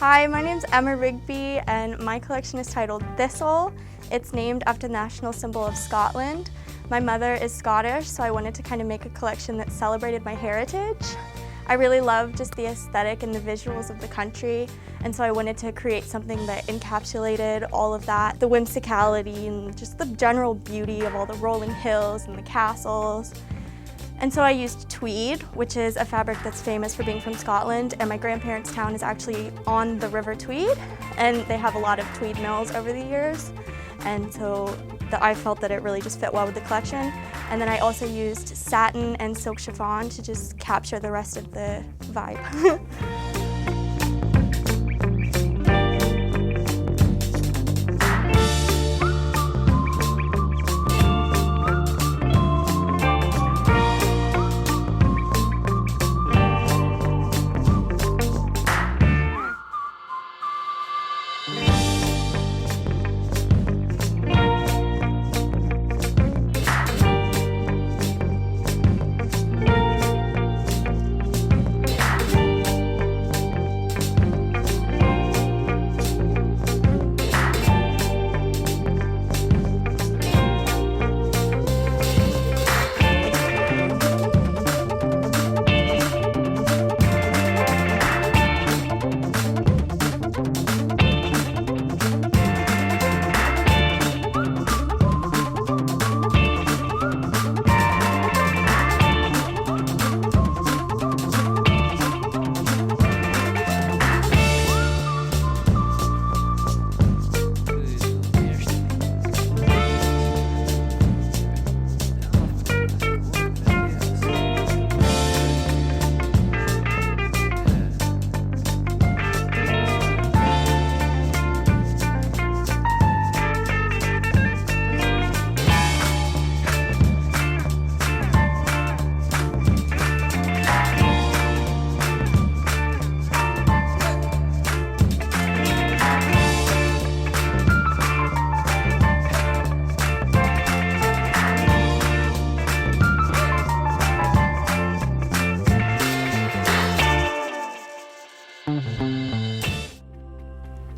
Hi, my name's Emma Rigby and my collection is titled Thistle. It's named after the national symbol of Scotland. My mother is Scottish, so I wanted to kind of make a collection that celebrated my heritage. I really love just the aesthetic and the visuals of the country, and so I wanted to create something that encapsulated all of that, the whimsicality and just the general beauty of all the rolling hills and the castles. And so I used tweed, which is a fabric that's famous for being from Scotland, and my grandparents' town is actually on the River Tweed, and they have a lot of tweed mills over the years. And so I felt that it really just fit well with the collection. And then I also used satin and silk chiffon to just capture the rest of the vibe.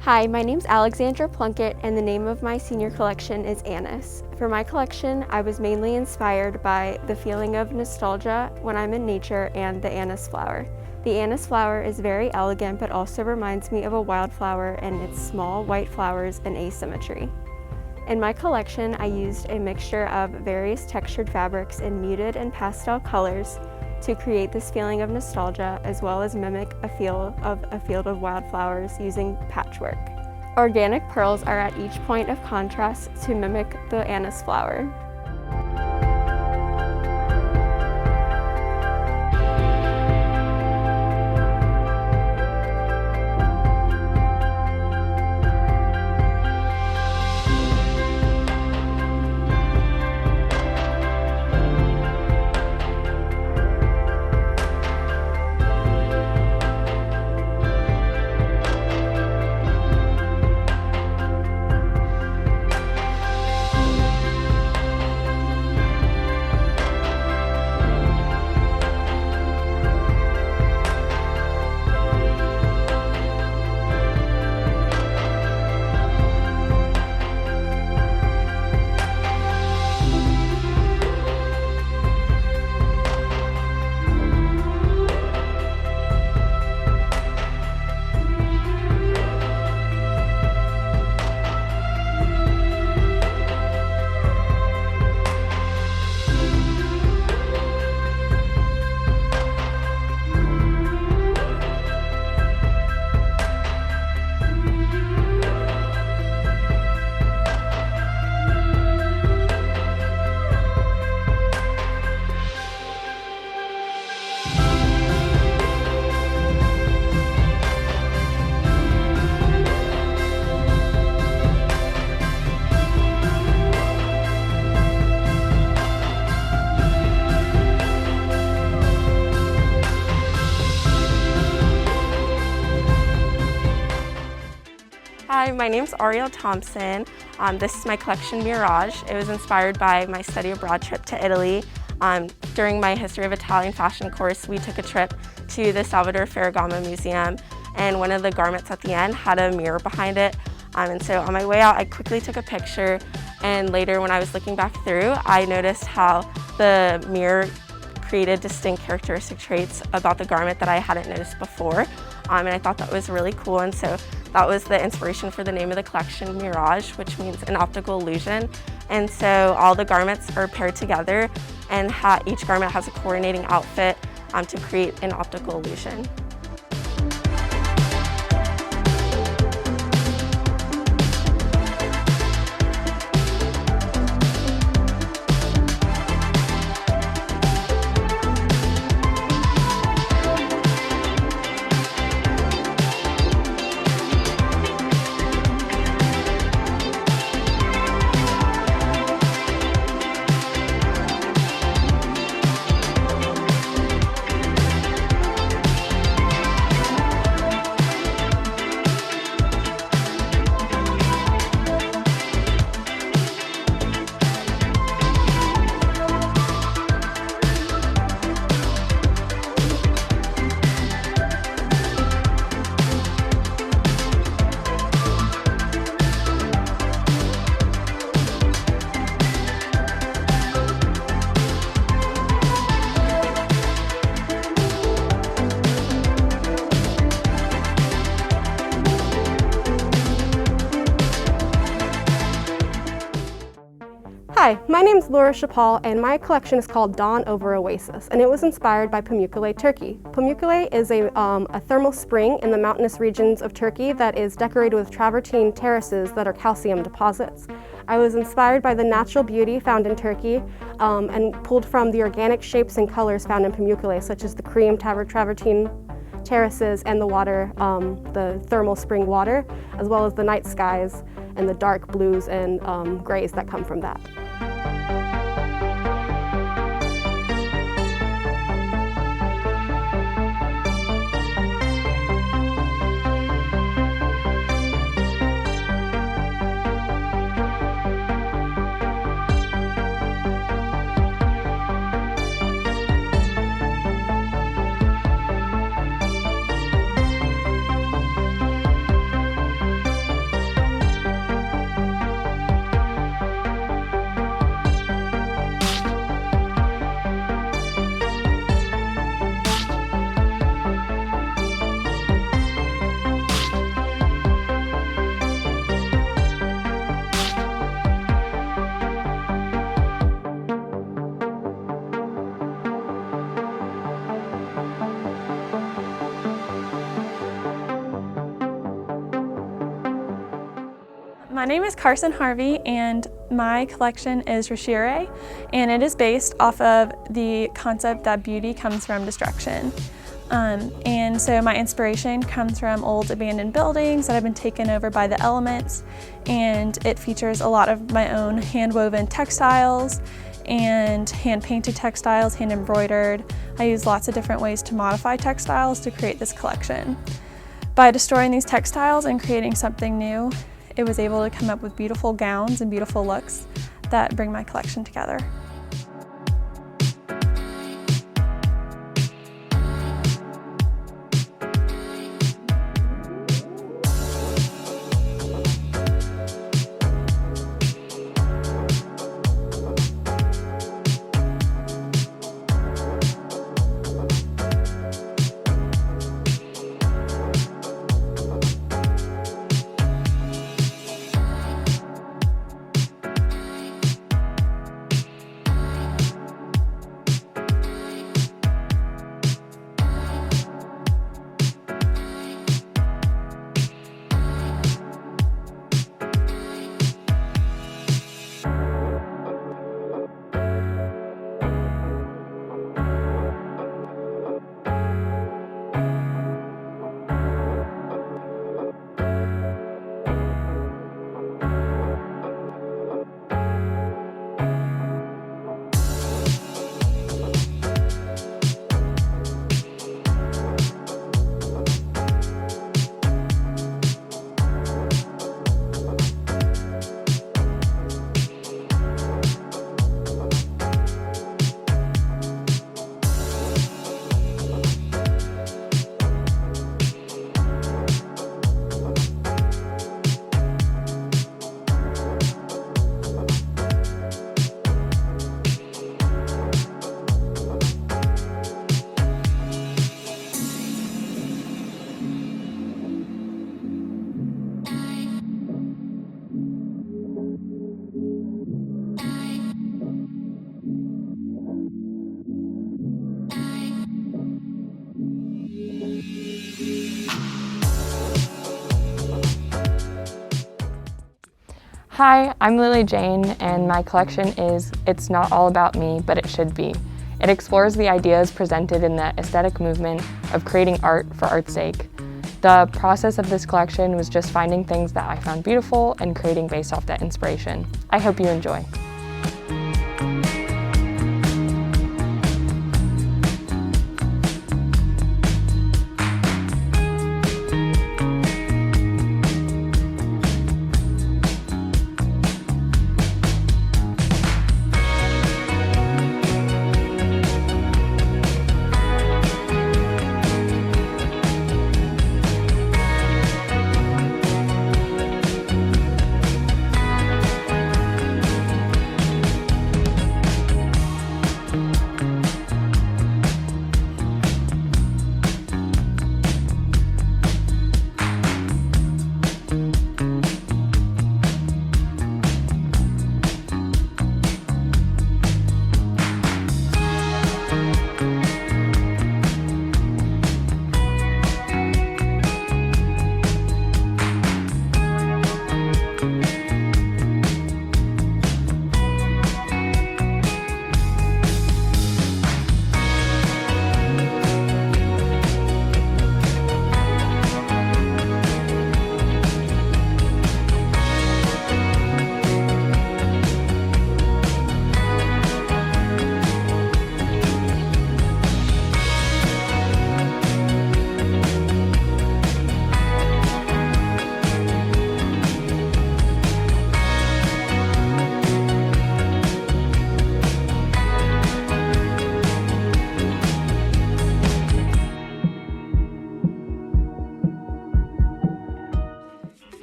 Hi, my name's Alexandra Plunkett and the name of my senior collection is Anise. For my collection, I was mainly inspired by the feeling of nostalgia when I'm in nature and the anise flower. The anise flower is very elegant but also reminds me of a wildflower and its small white flowers and asymmetry. In my collection, I used a mixture of various textured fabrics in muted and pastel colors to create this feeling of nostalgia as well as mimic a feel of a field of wildflowers using patchwork. Organic pearls are at each point of contrast to mimic the anise flower. Hi, my name's Ariel Thompson. This is my collection Mirage. It was inspired by my study abroad trip to Italy. During my History of Italian Fashion course, we took a trip to the Salvador Ferragamo Museum, and one of the garments at the end had a mirror behind it. And so on my way out, I quickly took a picture, and later when I was looking back through, I noticed how the mirror created distinct characteristic traits about the garment that I hadn't noticed before. And I thought that was really cool, and so that was the inspiration for the name of the collection, Mirage, which means an optical illusion. And so all the garments are paired together, and each garment has a coordinating outfit to create an optical illusion. Hi, my name is Lora Sipal, and my collection is called Dawn over Oasis, and it was inspired by Pamukkale, Turkey. Pamukkale is a thermal spring in the mountainous regions of Turkey that is decorated with travertine terraces that are calcium deposits. I was inspired by the natural beauty found in Turkey and pulled from the organic shapes and colors found in Pamukkale, such as the cream travertine terraces and the water, the thermal spring water, as well as the night skies and the dark blues and grays that come from that. My name is Carson Harvey, and my collection is Rashire, and it is based off of the concept that beauty comes from destruction. And so my inspiration comes from old abandoned buildings that have been taken over by the elements, and it features a lot of my own hand-woven textiles and hand-painted textiles, hand-embroidered. I use lots of different ways to modify textiles to create this collection. By destroying these textiles and creating something new, it was able to come up with beautiful gowns and beautiful looks that bring my collection together. Hi, I'm Lily Jane, and my collection is It's Not All About Me, But It Should Be. It explores the ideas presented in the aesthetic movement of creating art for art's sake. The process of this collection was just finding things that I found beautiful and creating based off that inspiration. I hope you enjoy.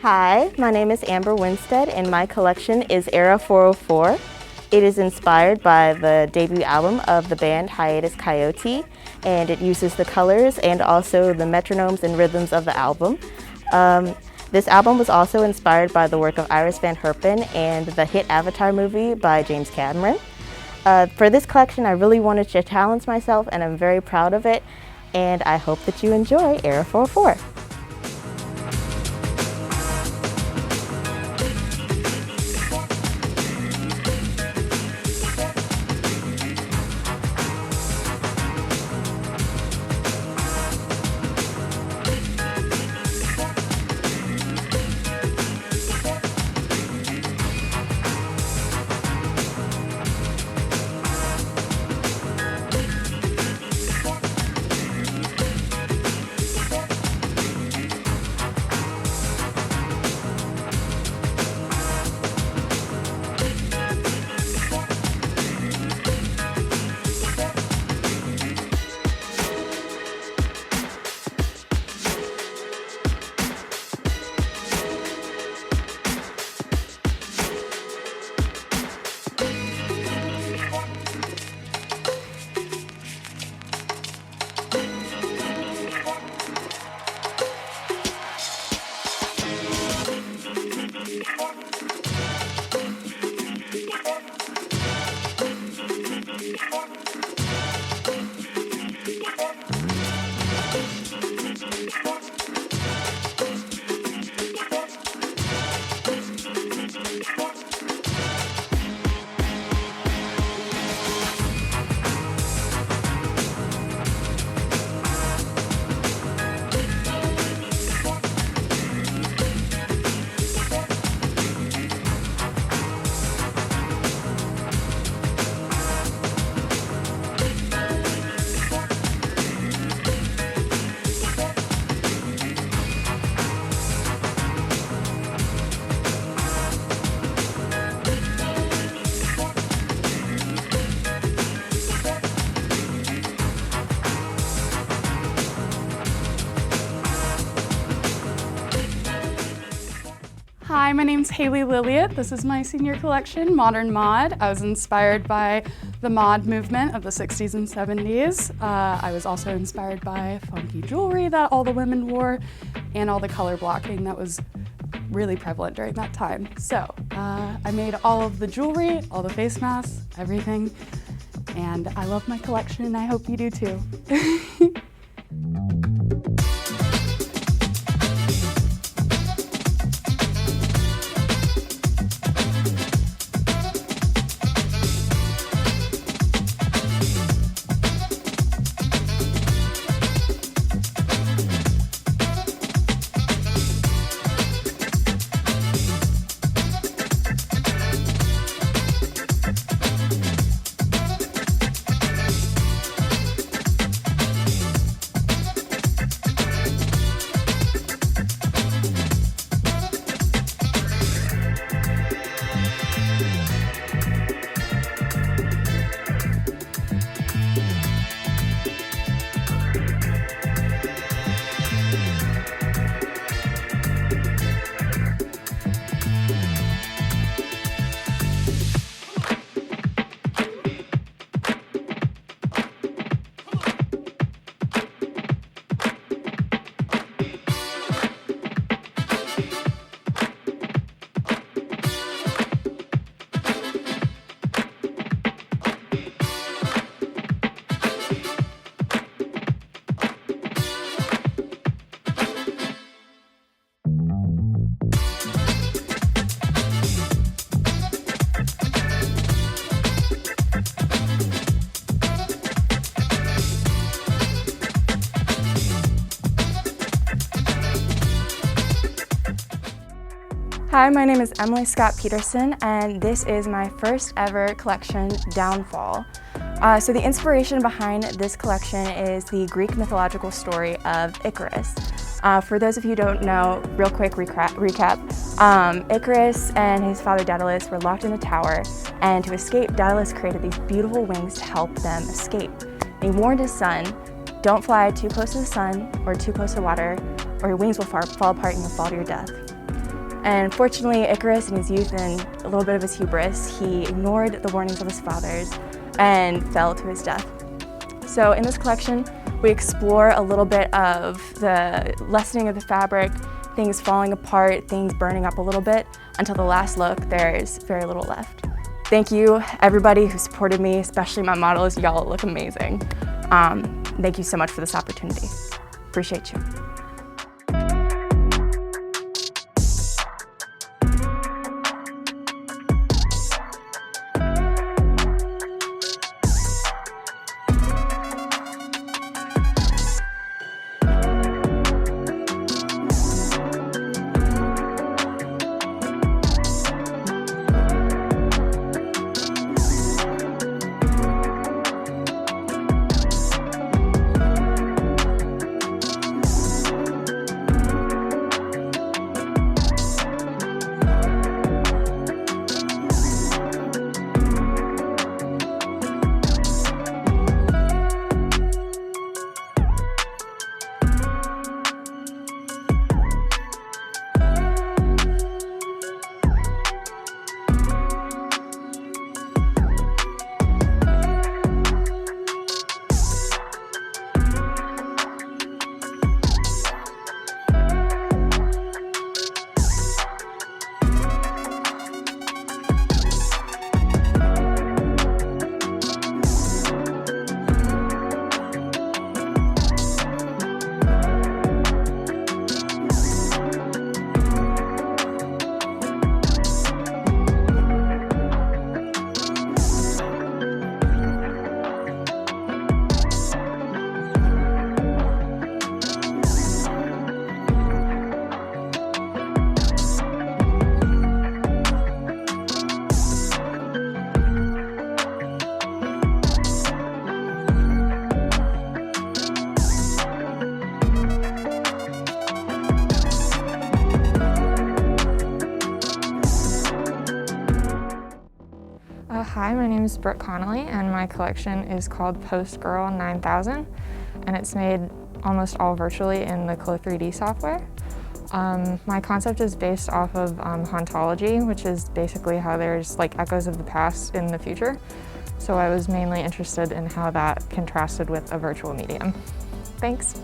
Hi, my name is Amber Winstead and my collection is Era 404. It is inspired by the debut album of the band Hiatus Coyote, and it uses the colors and also the metronomes and rhythms of the album. This album was also inspired by the work of Iris Van Herpen and the hit Avatar movie by James Cameron. For this collection, I really wanted to challenge myself and I'm very proud of it, and I hope that you enjoy Era 404. Hi, my name's Hailey Lilliott. This is my senior collection, Modern Mod. I was inspired by the mod movement of the 60s and 70s. I was also inspired by funky jewelry that all the women wore and all the color blocking that was really prevalent during that time. So I made all of the jewelry, all the face masks, everything, and I love my collection and I hope you do too. Hi, my name is Emily Scott Peterson, and this is my first ever collection, Downfall. So the inspiration behind this collection is the Greek mythological story of Icarus. For those of you who don't know, real quick recap. Icarus and his father Daedalus were locked in a tower, and to escape, Daedalus created these beautiful wings to help them escape. He warned his son, don't fly too close to the sun or too close to water, or your wings will fall apart and you'll fall to your death. And fortunately, Icarus in his youth and a little bit of his hubris, he ignored the warnings of his fathers and fell to his death. So in this collection, we explore a little bit of the lessening of the fabric, things falling apart, things burning up a little bit, until the last look, there's very little left. Thank you, everybody who supported me, especially my models. Y'all look amazing. Thank you so much for this opportunity. Appreciate you. Hi, my name is Brooke Connolly, and my collection is called Post Girl 9000, and it's made almost all virtually in the Clo3D software. My concept is based off of hauntology, which is basically how there's like echoes of the past in the future. So I was mainly interested in how that contrasted with a virtual medium. Thanks.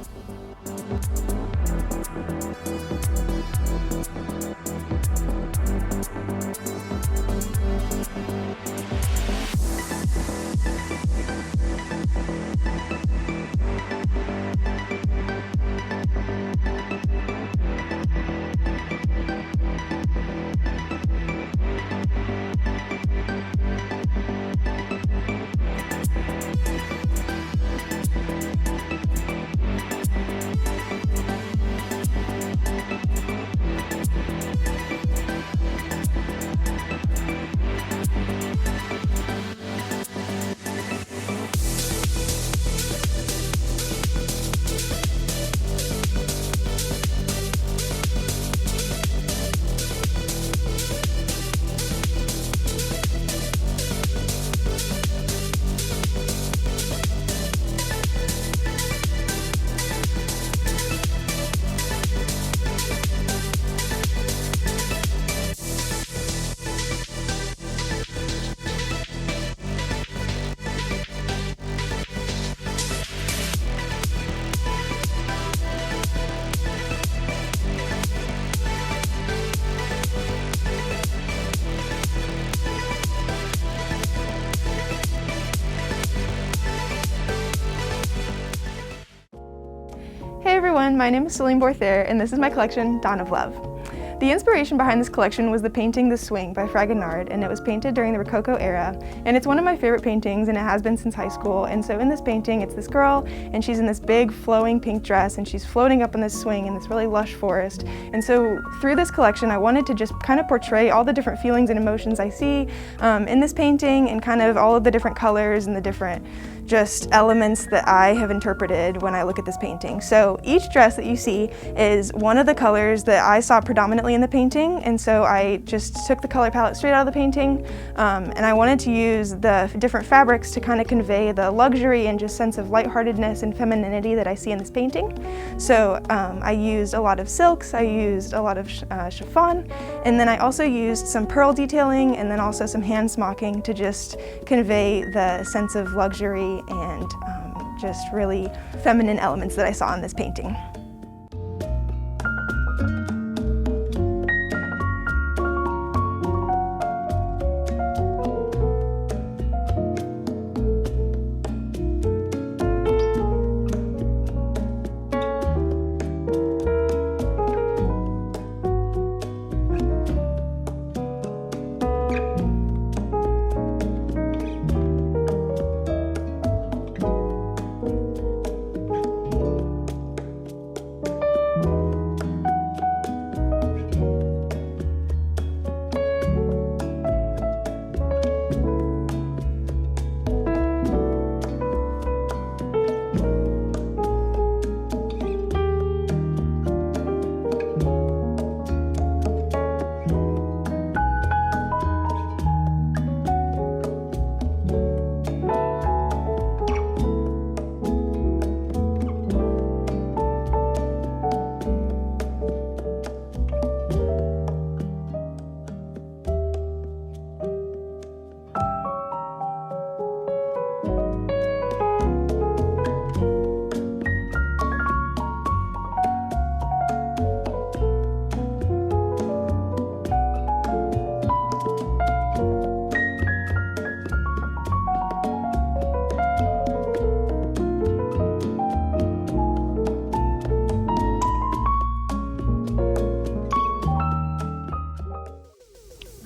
Hey everyone, my name is Celine Borthayre, and this is my collection, Dawn of Love. The inspiration behind this collection was the painting The Swing by Fragonard, and it was painted during the Rococo era. And it's one of my favorite paintings, and it has been since high school. And so in this painting, it's this girl, and she's in this big flowing pink dress, and she's floating up on this swing in this really lush forest. And so through this collection, I wanted to just kind of portray all the different feelings and emotions I see in this painting, and kind of all of the different colors and the different just elements that I have interpreted when I look at this painting. So each dress that you see is one of the colors that I saw predominantly in the painting, and so I just took the color palette straight out of the painting, and I wanted to use the different fabrics to kind of convey the luxury and just sense of lightheartedness and femininity that I see in this painting. So I used a lot of silks, I used a lot of chiffon, and then I also used some pearl detailing and then also some hand smocking to just convey the sense of luxury and just really feminine elements that I saw in this painting.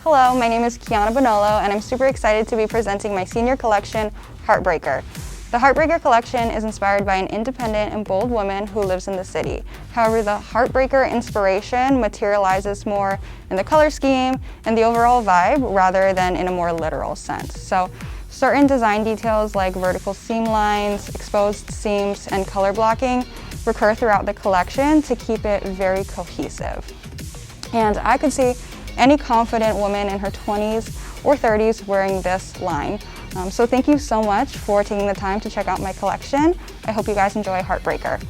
Hello, my name is Kiana Bonollo, and I'm super excited to be presenting my senior collection, Heartbreaker. The Heartbreaker collection is inspired by an independent and bold woman who lives in the city. However, the Heartbreaker inspiration materializes more in the color scheme and the overall vibe rather than in a more literal sense. So certain design details like vertical seam lines, exposed seams, and color blocking recur throughout the collection to keep it very cohesive. And I could see any confident woman in her 20s or 30s wearing this line. So thank you so much for taking the time to check out my collection. I hope you guys enjoy Heartbreaker.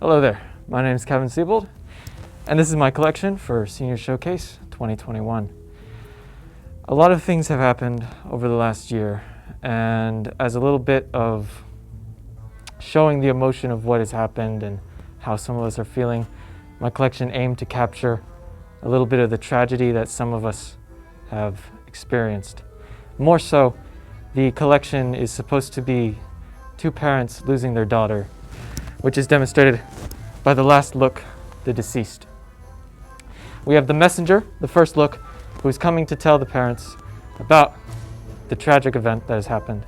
Hello there, my name is Kevin Seebold, and this is my collection for Senior Showcase 2021. A lot of things have happened over the last year, and as a little bit of showing the emotion of what has happened and how some of us are feeling. My collection aimed to capture a little bit of the tragedy that some of us have experienced. More so, the collection is supposed to be two parents losing their daughter, which is demonstrated by the last look, the deceased. We have the messenger, the first look, who is coming to tell the parents about the tragic event that has happened,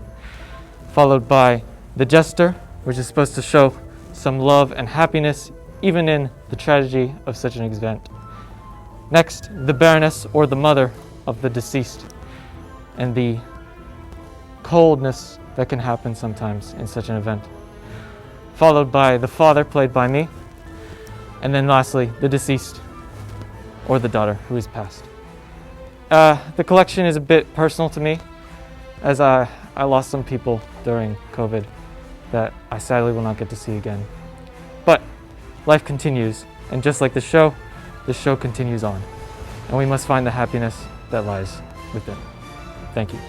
followed by the jester, which is supposed to show some love and happiness even in the tragedy of such an event. Next, the baroness, or the mother of the deceased, and the coldness that can happen sometimes in such an event, followed by the father, played by me, and then lastly, the deceased, or the daughter who is passed. The collection is a bit personal to me, as I lost some people during COVID that I sadly will not get to see again. But life continues, and just like the show continues on, and we must find the happiness that lies within. Thank you.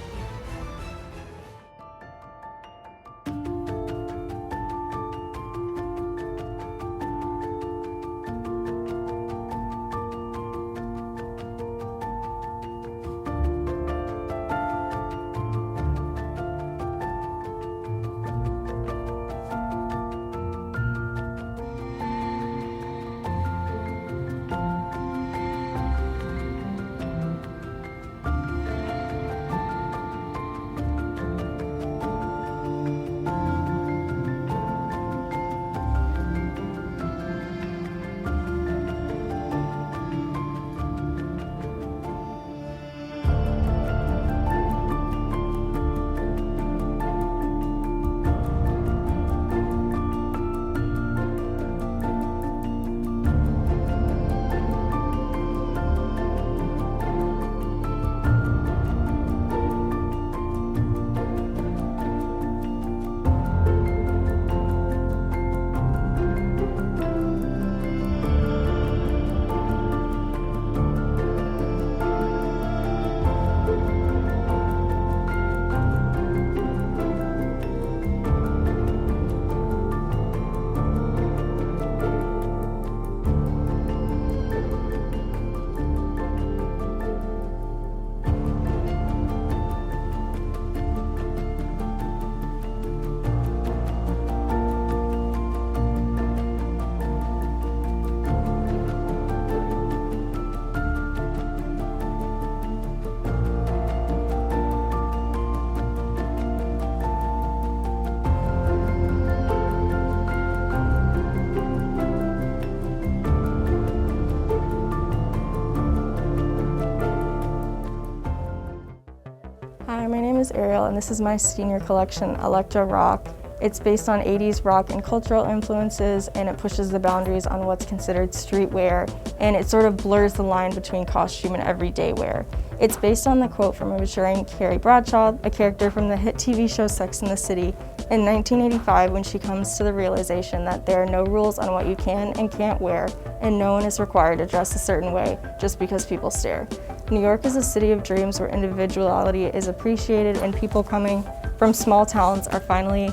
Hi, my name is Ariel, and this is my senior collection, Electro Rock. It's based on 80s rock and cultural influences, and it pushes the boundaries on what's considered streetwear, and it sort of blurs the line between costume and everyday wear. It's based on the quote from a maturing Carrie Bradshaw, a character from the hit TV show Sex and the City, in 1985, when she comes to the realization that there are no rules on what you can and can't wear, and no one is required to dress a certain way just because people stare. New York is a city of dreams where individuality is appreciated, and people coming from small towns are finally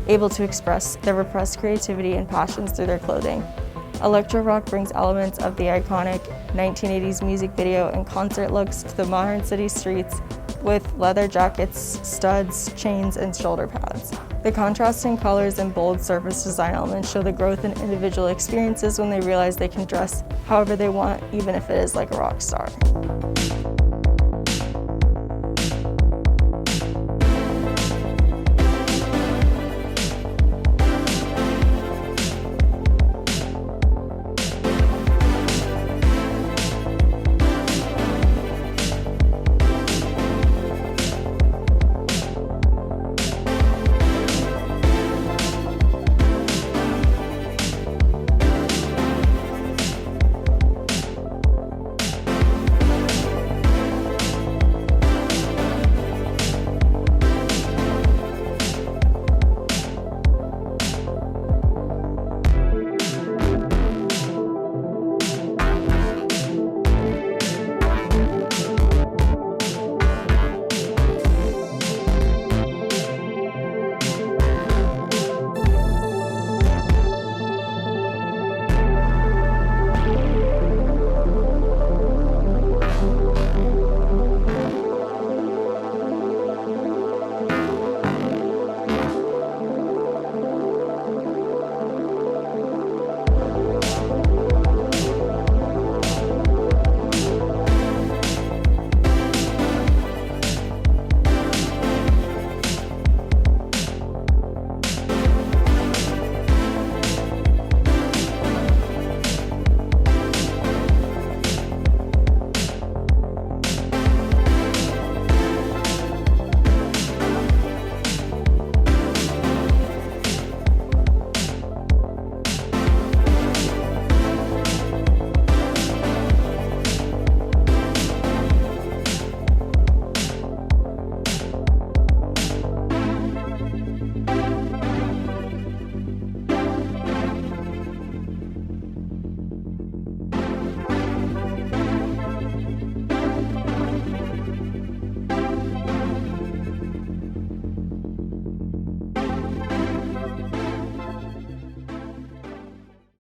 able to express their repressed creativity and passions through their clothing. Electro rock brings elements of the iconic 1980s music video and concert looks to the modern city streets with leather jackets, studs, chains, and shoulder pads. The contrasting colors and bold surface design elements show the growth in individual experiences when they realize they can dress however they want, even if it is like a rock star.